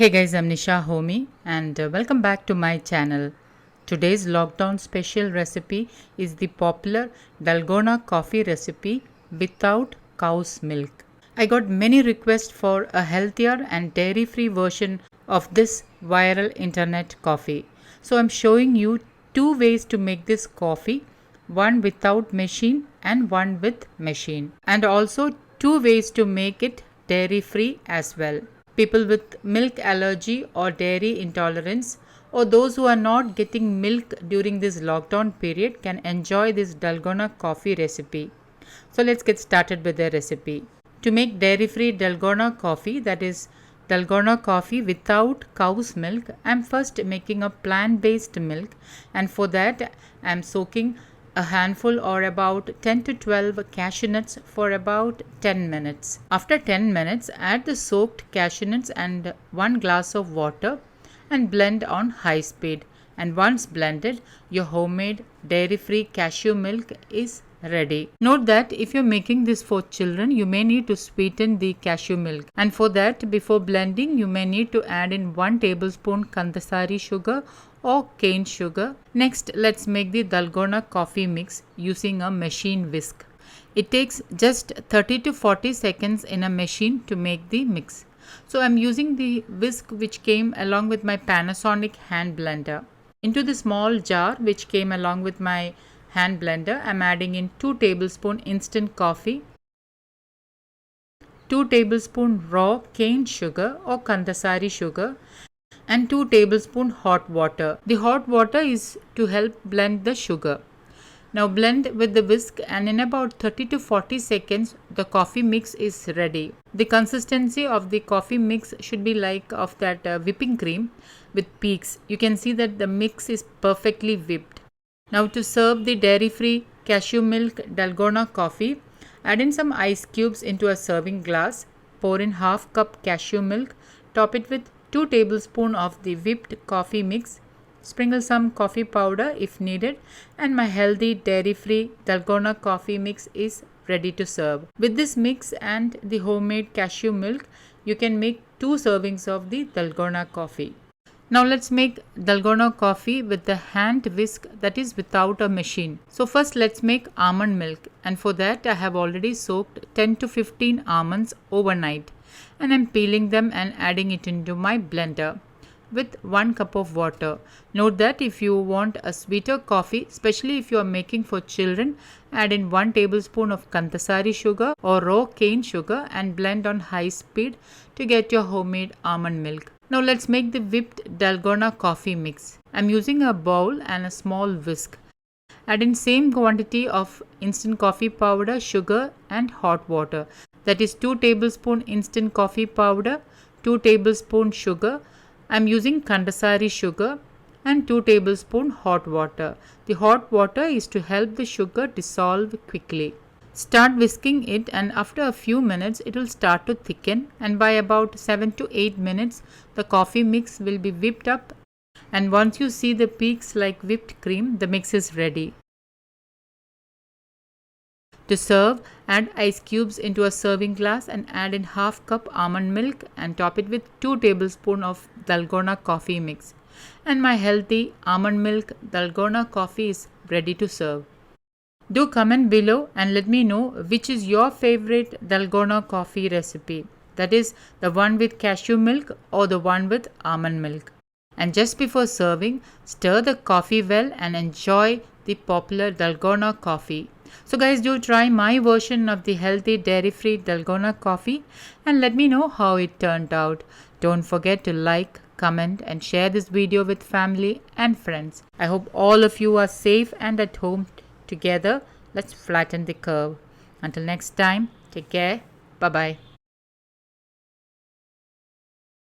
Hey guys, I'm Nisa Homey and welcome back to my channel. Today's lockdown special recipe is the popular Dalgona coffee recipe without cow's milk. I got many requests for a healthier and dairy-free version of this viral internet coffee. So I'm showing you two ways to make this coffee, one without machine and one with machine, and also two ways to make it dairy-free as well. People with milk allergy or dairy intolerance or those who are not getting milk during this lockdown period can enjoy this Dalgona coffee recipe. So let's get started with the recipe. To make dairy-free Dalgona coffee, that is Dalgona coffee without cow's milk, I'm first making a plant-based milk, and for that I'm soaking a handful or about 10 to 12 cashew nuts for about 10 minutes. After 10 minutes, add the soaked cashew nuts and 1 glass of water and blend on high speed. And once blended, your homemade dairy-free cashew milk is ready. Note that if you're making this for children, you may need to sweeten the cashew milk. And for that, before blending, you may need to add in 1 tablespoon kandasari sugar or cane sugar. Next, let's make the Dalgona coffee mix using a machine whisk. It takes just 30 to 40 seconds in a machine to make the mix. So I'm using the whisk which came along with my Panasonic hand blender. Into the small jar which came along with my hand blender, I'm adding in 2 tablespoons instant coffee, 2 tablespoons raw cane sugar or kandasari sugar, and 2 tablespoons hot water. The hot water is to help blend the sugar. Now blend with the whisk, and in about 30 to 40 seconds the coffee mix is ready. The consistency of the coffee mix should be like of that whipping cream with peaks. You can see that the mix is perfectly whipped. Now to serve the dairy-free cashew milk Dalgona coffee, add in some ice cubes into a serving glass, pour in half cup cashew milk, top it with 2 tablespoons of the whipped coffee mix, sprinkle some coffee powder if needed, and my healthy dairy-free Dalgona coffee mix is ready to serve. With this mix and the homemade cashew milk, you can make 2 servings of the Dalgona coffee. Now let's make Dalgona coffee with the hand whisk, that is without a machine. So first let's make almond milk, and for that I have already soaked 10 to 15 almonds overnight, and I'm peeling them and adding it into my blender with 1 cup of water. Note that if you want a sweeter coffee, especially if you are making for children, add in 1 tablespoon of kandasari sugar or raw cane sugar and blend on high speed to get your homemade almond milk. Now let's make the whipped Dalgona coffee mix. I'm using a bowl and a small whisk. Add in same quantity of instant coffee powder, sugar and hot water. That is 2 tablespoons instant coffee powder, 2 tablespoons sugar. I'm using kandasari sugar and 2 tablespoons hot water. The hot water is to help the sugar dissolve quickly. Start whisking it, and after a few minutes it will start to thicken, and by about 7 to 8 minutes the coffee mix will be whipped up, and once you see the peaks like whipped cream, the mix is ready. To serve, add ice cubes into a serving glass and add in half cup almond milk and top it with 2 tablespoons of Dalgona coffee mix. And my healthy almond milk Dalgona coffee is ready to serve. Do comment below and let me know which is your favorite Dalgona coffee recipe. That is the one with cashew milk or the one with almond milk. And just before serving, stir the coffee well and enjoy the popular Dalgona coffee. So guys, do try my version of the healthy dairy-free Dalgona coffee and let me know how it turned out. Don't forget to like, comment and share this video with family and friends. I hope all of you are safe and at home. Together, let's flatten the curve. Until next time, take care. Bye-bye.